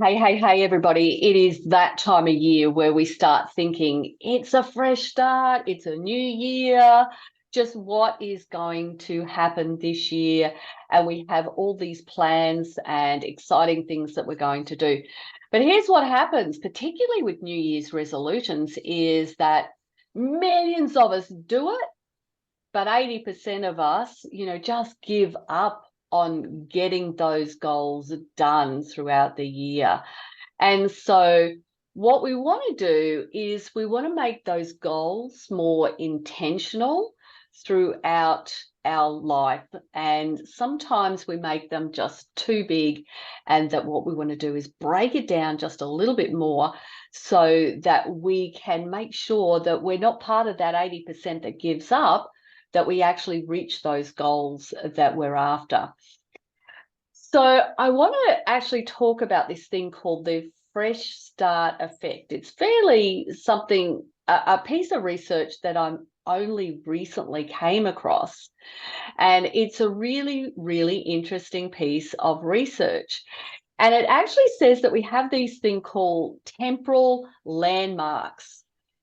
Hey, everybody. It is that time of year where we start thinking it's a fresh start, it's a new year, just what is going to happen this year. And we have all these plans and exciting things that we're going to do. But here's what happens, particularly with New Year's resolutions, is that millions of us do it, but 80% of us, just give up on getting those goals done throughout the year. And so, what we want to do is we want to make those goals more intentional throughout our life. And sometimes we make them just too big, and that what we want to do is break it down just a little bit more so that we can make sure that we're not part of that 80% that gives up, that we actually reach those goals that we're after. So I want to actually talk about this thing called the fresh start effect. It's fairly something, a piece of research that I'm only recently came across. And it's a really, really interesting piece of research. And it actually says that we have these thing called temporal landmarks.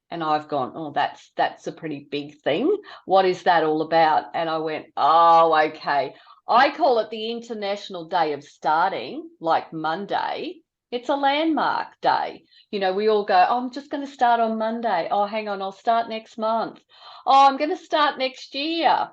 And I've gone, oh, that's a pretty big thing. What is that all about? And I went, oh, okay. I call it the International Day of Starting, like Monday. It's a landmark day. We all go, oh, I'm just going to start on Monday. Oh, hang on, I'll start next month. Oh, I'm going to start next year.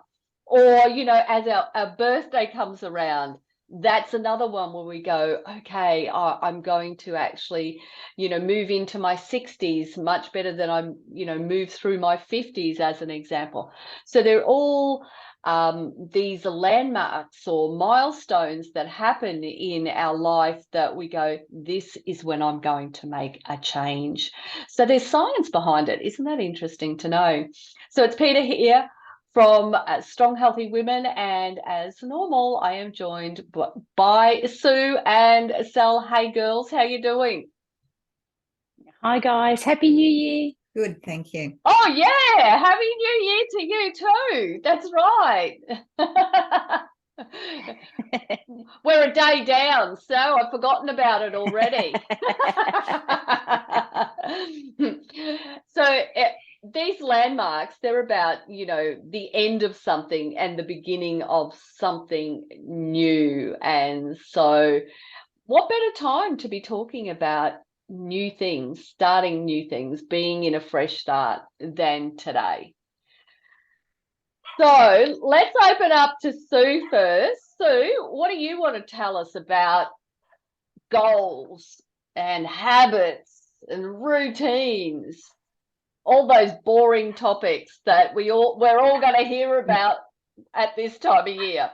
Or, as our birthday comes around, that's another one where we go, okay, I'm going to actually, move into my 60s much better than I'm, move through my 50s, as an example. So they're all these landmarks or milestones that happen in our life that we go, this is when I'm going to make a change. So there's science behind it. Isn't that interesting to know? So it's Peter here from Strong Healthy Women, and as normal, I am joined by Sue and Sal. Hey girls, how you doing? Hi guys, Happy New Year. Good, thank you. Oh yeah, Happy New Year to you too. That's right. We're a day down, so I've forgotten about it already. So these landmarks, they're about, the end of something and the beginning of something new. And so what better time to be talking about new things, starting new things, being in a fresh start than today? So let's open up to Sue first. Sue, what do you want to tell us about goals and habits and routines? All those boring topics that we're all going to hear about at this time of year.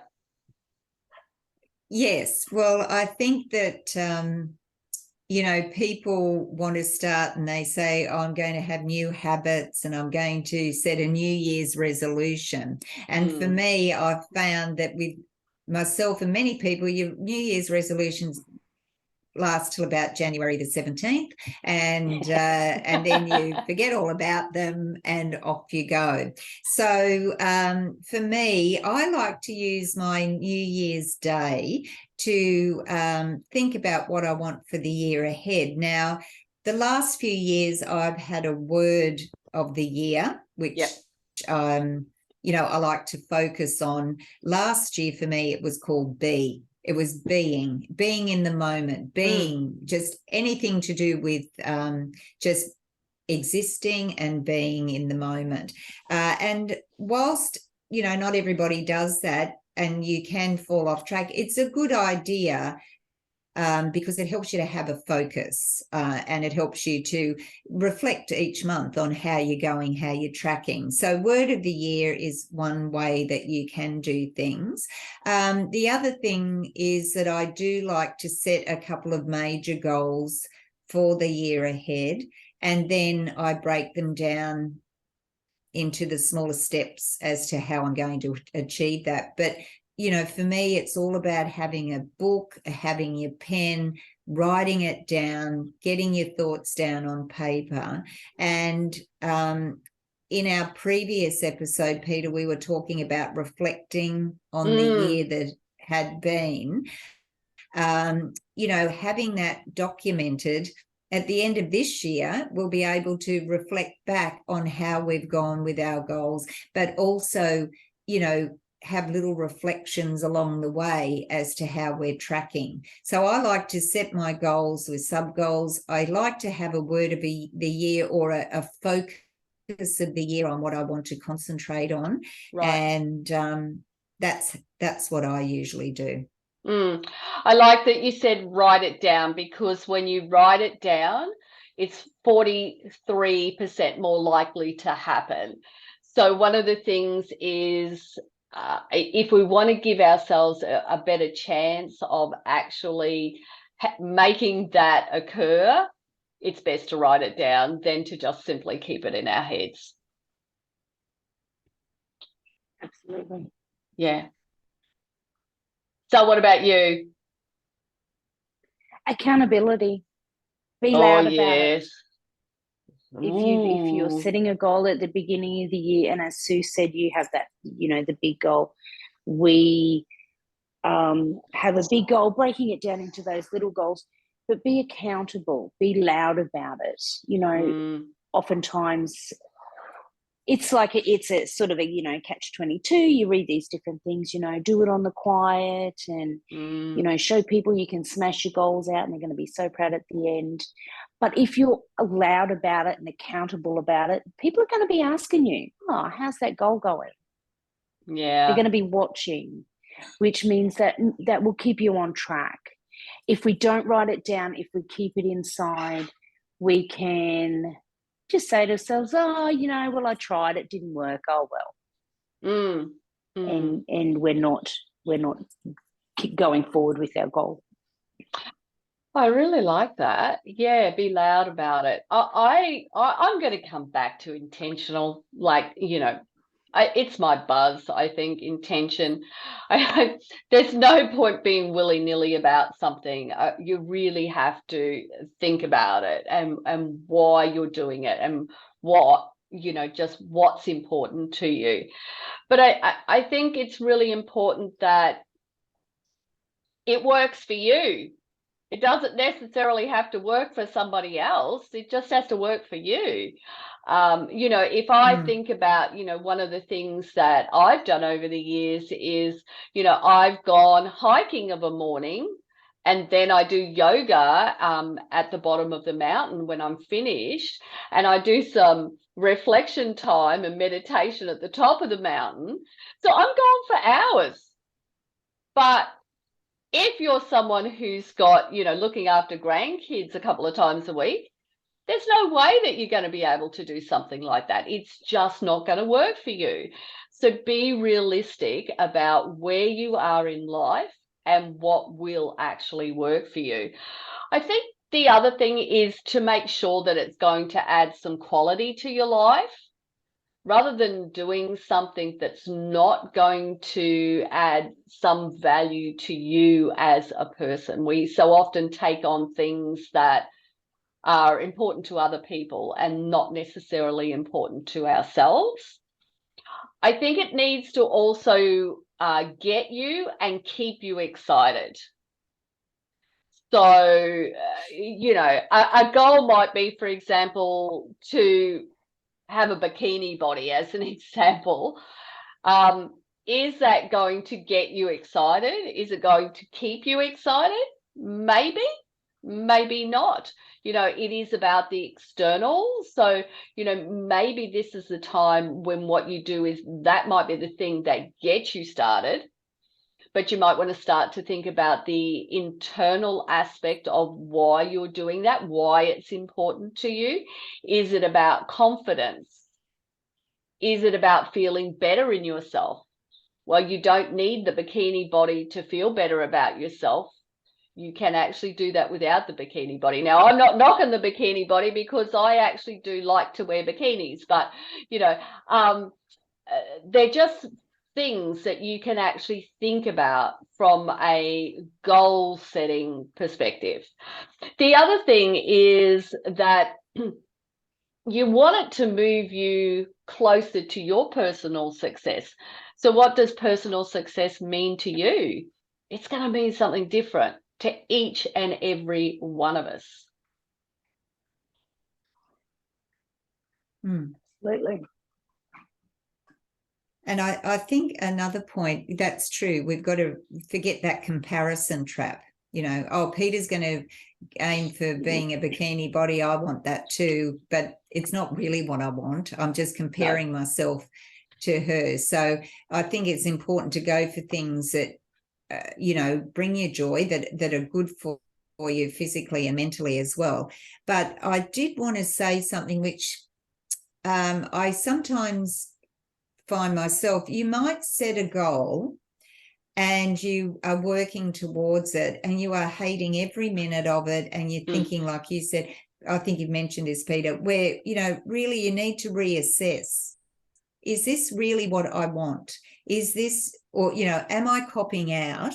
Yes, well, I think that people want to start and they say, oh, I'm going to have new habits and I'm going to set a New Year's resolution. And for me, I've found that with myself and many people, your New Year's resolutions last till about January the 17th, and then you forget all about them and off you go. So for me, I like to use my New Year's Day to think about what I want for the year ahead. Now, the last few years I've had a word of the year, which I like to focus on. Last year for me, it was called Be. It was being in the moment, being just anything to do with just existing and being in the moment. And whilst, not everybody does that and you can fall off track, it's a good idea because it helps you to have a focus and it helps you to reflect each month on how you're going, how you're tracking. So word of the year is one way that you can do things. The other thing is that I do like to set a couple of major goals for the year ahead, and then I break them down into the smaller steps as to how I'm going to achieve that. But for me, it's all about having a book, having your pen, writing it down, getting your thoughts down on paper. And in our previous episode, Peter, we were talking about reflecting on the year that had been. having that documented at the end of this year, we'll be able to reflect back on how we've gone with our goals, but also, have little reflections along the way as to how we're tracking. So I like to set my goals with sub goals. I like to have a word of the year or a focus of the year on what I want to concentrate on. Right. And that's what I usually do. I like that you said write it down, because when you write it down, it's 43% more likely to happen. So one of the things is, if we want to give ourselves a better chance of actually making that occur, it's best to write it down than to just simply keep it in our heads. Absolutely. Yeah. So what about you? Accountability. Be loud about yes. it. If you're setting a goal at the beginning of the year, and as Sue said, you have that, the big goal. We have a big goal, breaking it down into those little goals, but be accountable, be loud about it. Oftentimes it's like it's a sort of a catch-22. You read these different things, do it on the quiet, and show people you can smash your goals out and they're going to be so proud at the end. But if you're loud about it and accountable about it, people are going to be asking you, oh, how's that goal going? Yeah, they're going to be watching, which means that will keep you on track. If we don't write it down, if we keep it inside, we can just say to ourselves, oh, well, I tried, it didn't work. Oh, well. And we're not keep going forward with our goal. I really like that. Yeah, be loud about it. I'm going to come back to intentional, it's my buzz, I think, intention. There's no point being willy-nilly about something. You really have to think about it and why you're doing it and what, just what's important to you. But I think it's really important that it works for you. It doesn't necessarily have to work for somebody else. It just has to work for you. If I think about, one of the things that I've done over the years is, I've gone hiking of a morning, and then I do yoga at the bottom of the mountain when I'm finished, and I do some reflection time and meditation at the top of the mountain. So I'm gone for hours. But if you're someone who's got, looking after grandkids a couple of times a week, there's no way that you're going to be able to do something like that. It's just not going to work for you. So be realistic about where you are in life and what will actually work for you. I think the other thing is to make sure that it's going to add some quality to your life, rather than doing something that's not going to add some value to you as a person. We so often take on things that are important to other people and not necessarily important to ourselves. I think it needs to also get you and keep you excited. So, a goal might be, for example, to have a bikini body as an example. Is that going to get you excited? Is it going to keep you excited? Maybe, maybe not. It is about the external. So, maybe this is the time when what you do is that might be the thing that gets you started. But you might want to start to think about the internal aspect of why you're doing that, why it's important to you. Is it about confidence? Is it about feeling better in yourself? Well, you don't need the bikini body to feel better about yourself. You can actually do that without the bikini body. Now, I'm not knocking the bikini body, because I actually do like to wear bikinis, but, they're just things that you can actually think about from a goal setting perspective. The other thing is that you want it to move you closer to your personal success. So what does personal success mean to you? It's going to mean something different to each and every one of us. Absolutely. And I think another point, that's true. We've got to forget that comparison trap. You know, oh, Peter's going to aim for being a bikini body. I want that too, but it's not really what I want. I'm just comparing myself to her. So I think it's important to go for things that, you know, bring you joy, that are good for you physically and mentally as well. But I did want to say something which I sometimes find myself, you might set a goal and you are working towards it and you are hating every minute of it, and you're thinking, like you said, I think you've mentioned this, Peter, where, you know, really you need to reassess. Is this really what I want? Is this, or, you know, am I copying out?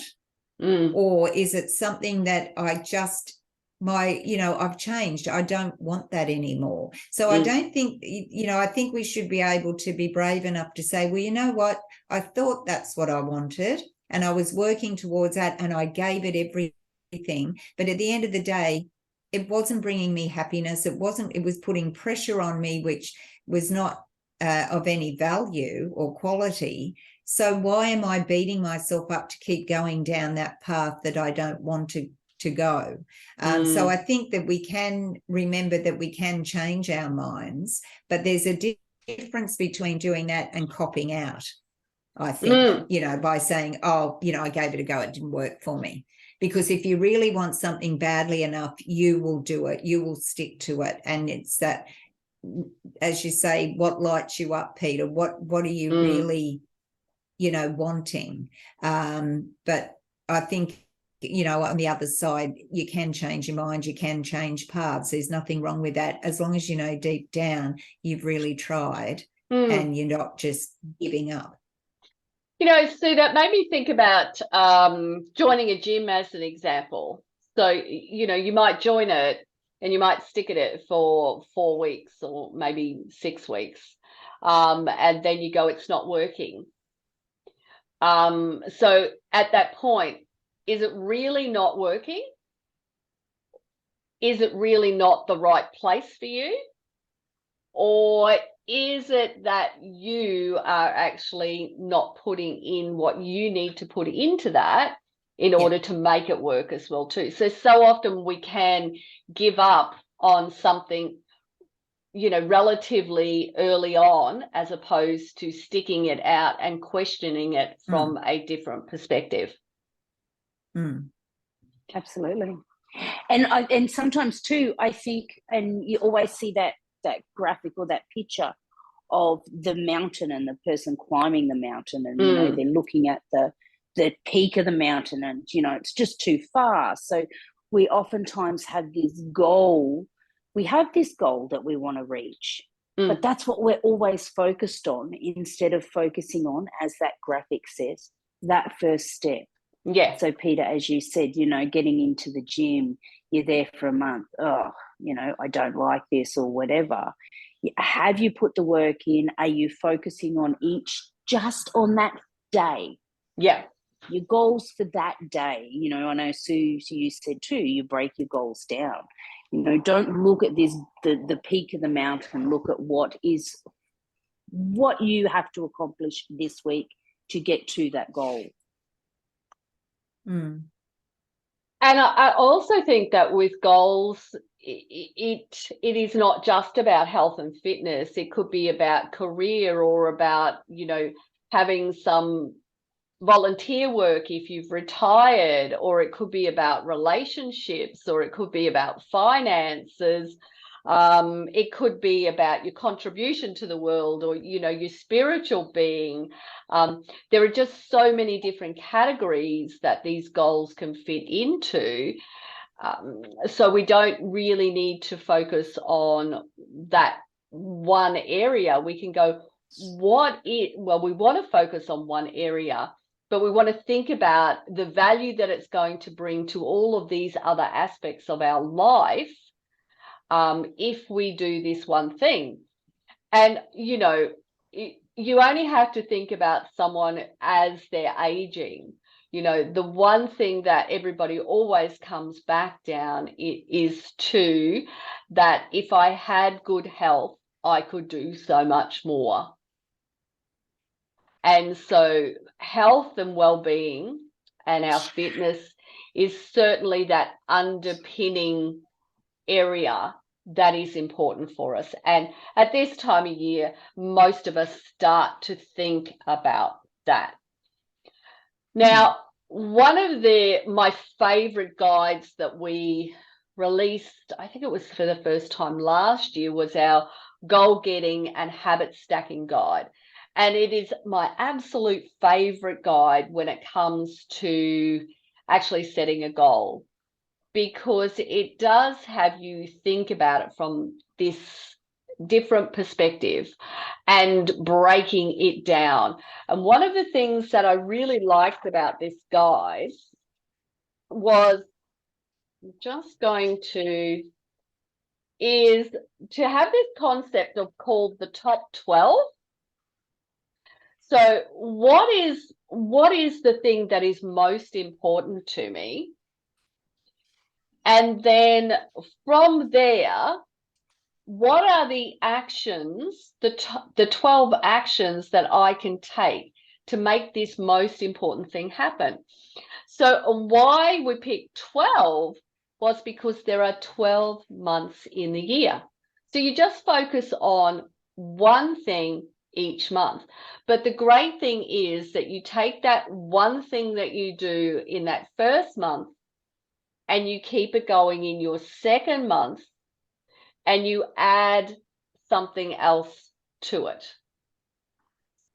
Or is it something that I just, you know, I've changed. I don't want that anymore. So I don't think, you know, I think we should be able to be brave enough to say, well, you know what? I thought that's what I wanted and I was working towards that and I gave it everything. But at the end of the day, it wasn't bringing me happiness. It was putting pressure on me, which was not of any value or quality. So why am I beating myself up to keep going down that path that I don't want to go? So I think that we can remember that we can change our minds, but there's a difference between doing that and copying out, I think, you know, by saying, oh, you know, I gave it a go, it didn't work for me. Because if you really want something badly enough, you will do it, you will stick to it. And it's that, as you say, what lights you up, Peter? What are you really, you know, wanting? But I think, you know, on the other side, you can change your mind, you can change paths. There's nothing wrong with that, as long as you know deep down you've really tried and you're not just giving up. You know, Sue, that made me think about joining a gym as an example. So, you know, you might join it and you might stick at it for 4 weeks or maybe 6 weeks. And then you go, it's not working. So at that point, is it really not working? Is it really not the right place for you? Or is it that you are actually not putting in what you need to put into that in order to make it work as well too? So often we can give up on something, you know, relatively early on, as opposed to sticking it out and questioning it from a different perspective. Absolutely. And sometimes too, I think, and you always see that graphic or that picture of the mountain and the person climbing the mountain, and you know, they're looking at the peak of the mountain, and you know, it's just too far. So we oftentimes have this goal. We have this goal that we want to reach, but that's what we're always focused on, instead of focusing on, as that graphic says, that first step. Yeah. So Peter, as you said, you know, getting into the gym, you're there for a month. Oh, you know, I don't like this or whatever. Have you put the work in? Are you focusing on just on that day? Yeah. Your goals for that day. You know, I know Sue, you said too, you break your goals down. You know, don't look at the peak of the mountain. Look at what you have to accomplish this week to get to that goal. And I also think that with goals, it is not just about health and fitness. It could be about career, or about, you know, having some volunteer work if you've retired, or it could be about relationships, or it could be about finances. It could be about your contribution to the world, or, you know, your spiritual being. There are just so many different categories that these goals can fit into. So we don't really need to focus on that one area. We can go, we want to focus on one area, but we want to think about the value that it's going to bring to all of these other aspects of our life, if we do this one thing. And, you know, you only have to think about someone as they're aging. You know, the one thing that everybody always comes back down is to that if I had good health, I could do so much more. And so health and well-being and our fitness is certainly that underpinning area that is important for us. And at this time of year, most of us start to think about that. Now, one of my favorite guides that we released, I think it was for the first time last year, was our goal getting and habit stacking guide. And it is my absolute favorite guide when it comes to actually setting a goal, because it does have you think about it from this different perspective and breaking it down. And one of the things that I really liked about this guide was just going to is to have this concept of called the top 12. So what is the thing that is most important to me? And then from there, what are the actions, the 12 actions that I can take to make this most important thing happen? So why we picked 12 was because there are 12 months in the year. So you just focus on one thing each month. But the great thing is that you take that one thing that you do in that first month and you keep it going in your second month, and you add something else to it.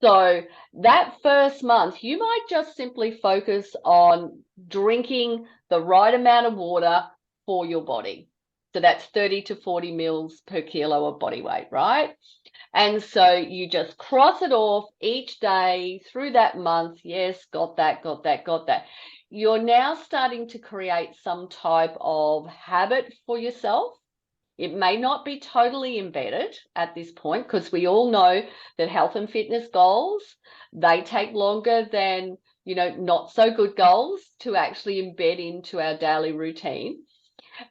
So that first month, you might just simply focus on drinking the right amount of water for your body. So that's 30 to 40 mils per kilo of body weight, right? And so you just cross it off each day through that month. Yes, got that, got that, got that. You're now starting to create some type of habit for yourself. It may not be totally embedded at this point, because we all know that health and fitness goals, they take longer than, you know, not so good goals to actually embed into our daily routine.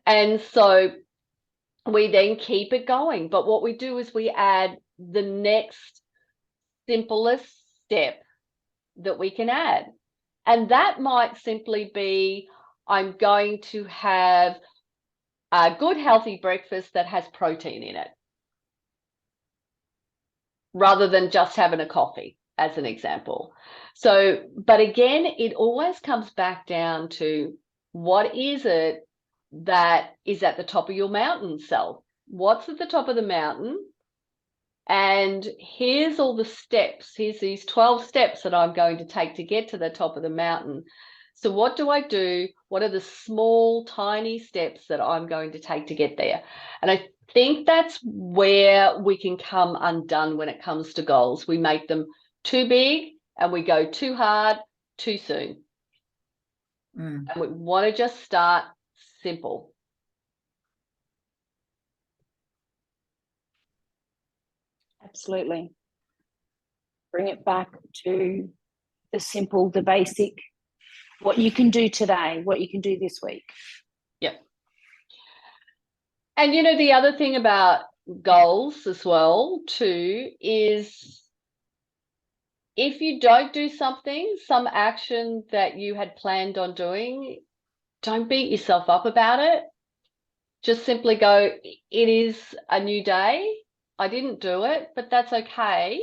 And so we then keep it going. But what we do is we add the next simplest step that we can add. And that might simply be, I'm going to have a good healthy breakfast that has protein in it, rather than just having a coffee, as an example. So, but again, it always comes back down to what is it that is at the top of your mountain self? What's at the top of the mountain? And here's all the steps. Here's these 12 steps that I'm going to take to get to the top of the mountain. So what do I do? What are the small, tiny steps that I'm going to take to get there? And I think that's where we can come undone when it comes to goals. We make them too big and we go too hard too soon. And we want to just start simple. Absolutely. Bring it back to the simple, the basic, what you can do today, what you can do this week. Yep. And, you know, the other thing about goals as well, too, is if you don't do something, some action that you had planned on doing, don't beat yourself up about it. Just simply go, it is a new day. I didn't do it, but that's okay.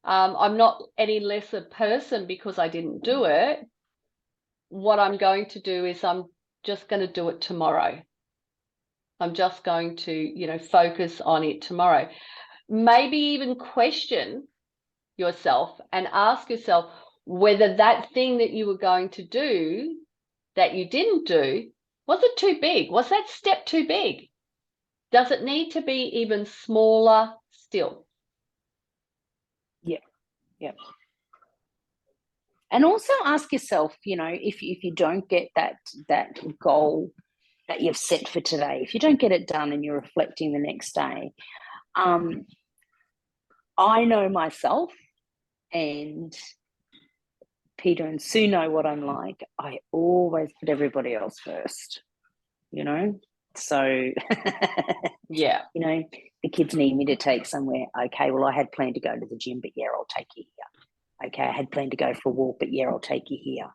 I'm not any less a person because I didn't do it. What I'm going to do is I'm just going to do it tomorrow. I'm just going to, you know, focus on it tomorrow. Maybe even question yourself and ask yourself whether that thing that you were going to do that you didn't do, was it too big? Was that step too big? Does it need to be even smaller still? Yeah. And also ask yourself, you know, if you don't get that goal that you've set for today, if you don't get it done and you're reflecting the next day, I know myself, and Peter and Sue know what I'm like. I always put everybody else first, you know? So, Yeah. you know, the kids need me to take somewhere. Okay, well, I had planned to go to the gym, but yeah, I'll take you here. Okay, I had planned to go for a walk, but yeah, I'll take you here.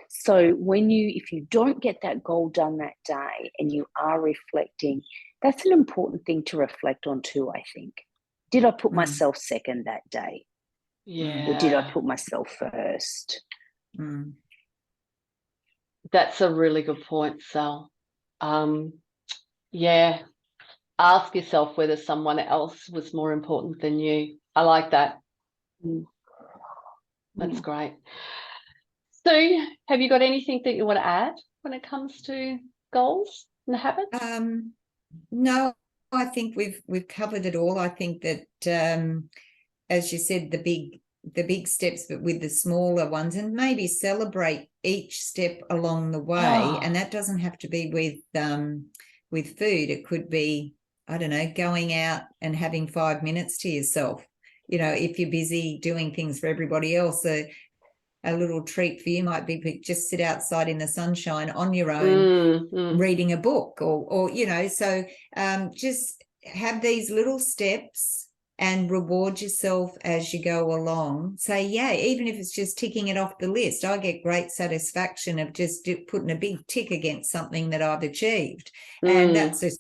So if you don't get that goal done that day and you are reflecting, that's an important thing to reflect on too, I think. Did I put myself second that day? Yeah. Or did I put myself first? That's a really good point, Sal. Yeah. Ask yourself whether someone else was more important than you. I like that. That's great. So, have you got anything that you want to add when it comes to goals and habits? No, I think we've covered it all. I think that as you said, the big steps, but with the smaller ones, and maybe celebrate each step along the way. And that doesn't have to be with food. It could be, I don't know, going out and having 5 minutes to yourself. You know, if you're busy doing things for everybody else, a little treat for you might be just sit outside in the sunshine on your own, reading a book, or you know. So just have these little steps and reward yourself as you go along. Say, yeah, even if it's just ticking it off the list. I get great satisfaction of just putting a big tick against something that I've achieved. And that's a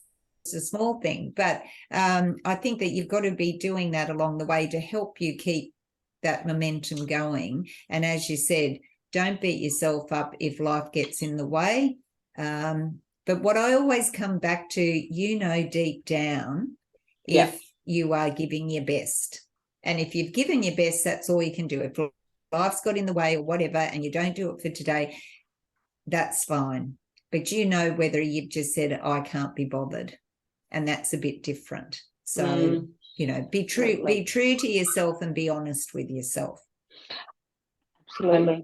small thing. But I think that you've got to be doing that along the way to help you keep that momentum going. And as you said, don't beat yourself up if life gets in the way. But what I always come back to, you know, deep down, if you are giving your best. And if you've given your best, that's all you can do. If life's got in the way or whatever, and you don't do it for today, that's fine. But you know whether you've just said, I can't be bothered. And that's a bit different. So, you know, be true to yourself and be honest with yourself. Absolutely.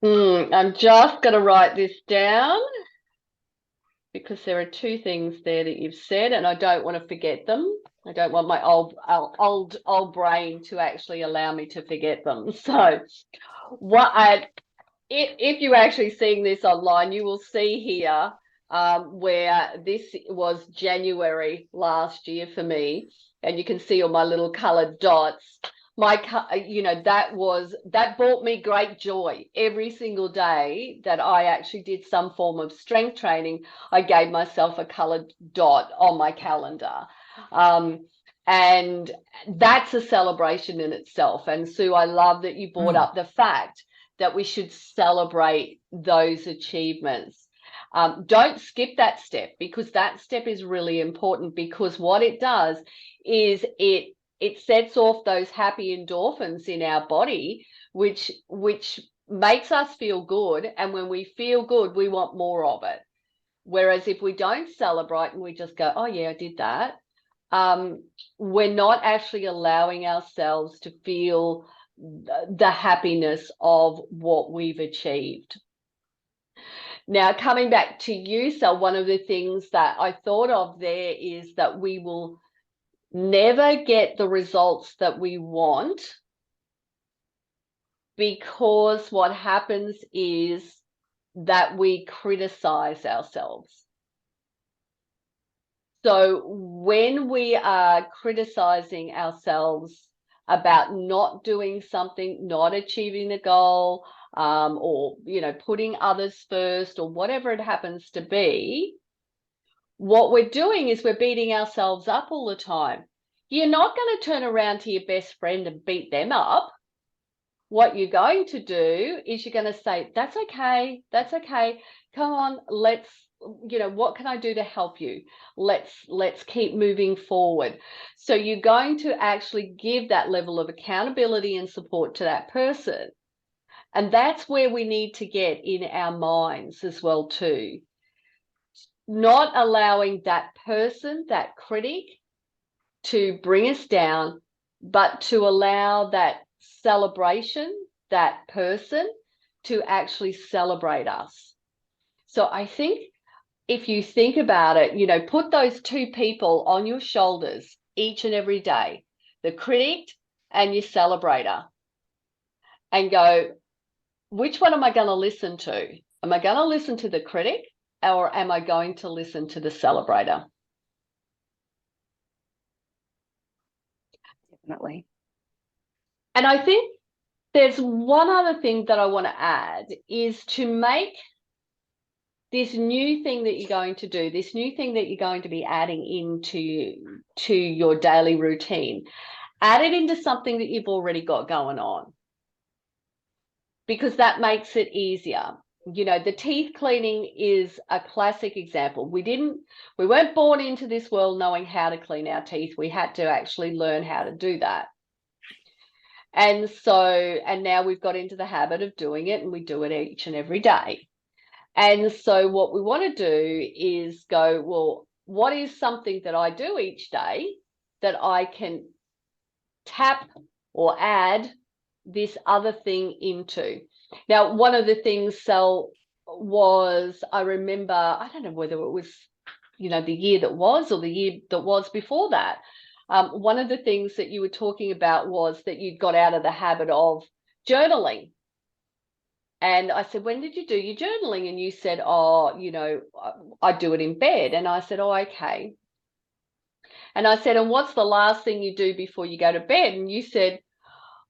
I'm just going to write this down because there are two things there that you've said, and I don't want to forget them. I don't want my old brain to actually allow me to forget them. So, if you're actually seeing this online, you will see here where this was January last year for me, and you can see all my little coloured dots. That brought me great joy. Every single day that I actually did some form of strength training, I gave myself a coloured dot on my calendar. And that's a celebration in itself. And Sue, I love that you brought up the fact that we should celebrate those achievements. Don't skip that step, because that step is really important, because what it does is it sets off those happy endorphins in our body, which makes us feel good. And when we feel good, we want more of it. Whereas if we don't celebrate and we just go, oh yeah, I did that, we're not actually allowing ourselves to feel the happiness of what we've achieved. Now, coming back to you, Sal, one of the things that I thought of there is that we will never get the results that we want, because what happens is that we criticize ourselves. So when we are criticizing ourselves about not doing something, not achieving the goal, or, you know, putting others first, or whatever it happens to be, what we're doing is we're beating ourselves up all the time. You're not going to turn around to your best friend and beat them up. What you're going to do is you're going to say, that's okay. That's okay. Come on, what can I do to help you? Let's keep moving forward. So you're going to actually give that level of accountability and support to that person. And that's where we need to get in our minds as well too. Not allowing that person, that critic, to bring us down, but to allow that celebration, that person, to actually celebrate us. So I think if you think about it, you know, put those two people on your shoulders each and every day, the critic and your celebrator, and go, which one am I going to listen to? Am I going to listen to the critic, or am I going to listen to the celebrator? Definitely. And I think there's one other thing that I want to add is to make this new thing that you're going to do, this new thing that you're going to be adding into your daily routine, add it into something that you've already got going on, because that makes it easier. You know, the teeth cleaning is a classic example. We weren't born into this world knowing how to clean our teeth. We had to actually learn how to do that. And now we've got into the habit of doing it, and we do it each and every day. And so what we want to do is go, well, what is something that I do each day that I can tap or add this other thing into? Now, one of the things, Sal, was, I remember, I don't know whether it was, the year that was or the year that was before that. One of the things that you were talking about was that you'd got out of the habit of journaling. And I said, when did you do your journaling? And you said, oh, I do it in bed. And I said, oh, okay. And I said, and what's the last thing you do before you go to bed? And you said,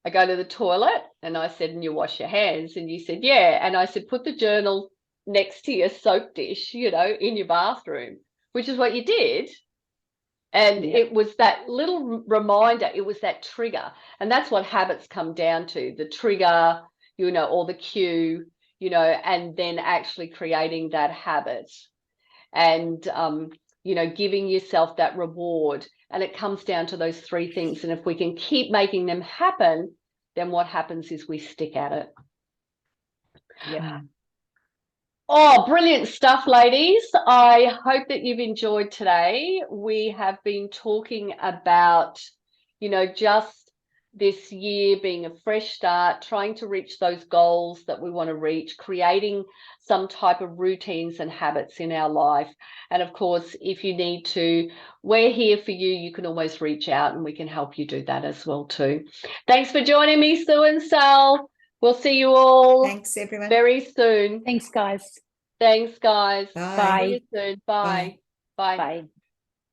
I go to the toilet. And I said, and you wash your hands? And you said, yeah. And I said, put the journal next to your soap dish, in your bathroom, which is what you did. And it was that little reminder, it was that trigger. And that's what habits come down to, the trigger, or the cue, and then actually creating that habit and, giving yourself that reward. And it comes down to those three things. And if we can keep making them happen, then what happens is we stick at it. Yeah. Oh, brilliant stuff, ladies. I hope that you've enjoyed today. We have been talking about, just this year being a fresh start, trying to reach those goals that we want to reach, creating some type of routines and habits in our life. And of course, if you need to, we're here for you. You can always reach out and we can help you do that as well too. Thanks for joining me, Sue and Sal. We'll see you all. Thanks, everyone. Very soon. Thanks, guys. Thanks, guys. Bye. See you soon. Bye. Bye. Bye. Bye.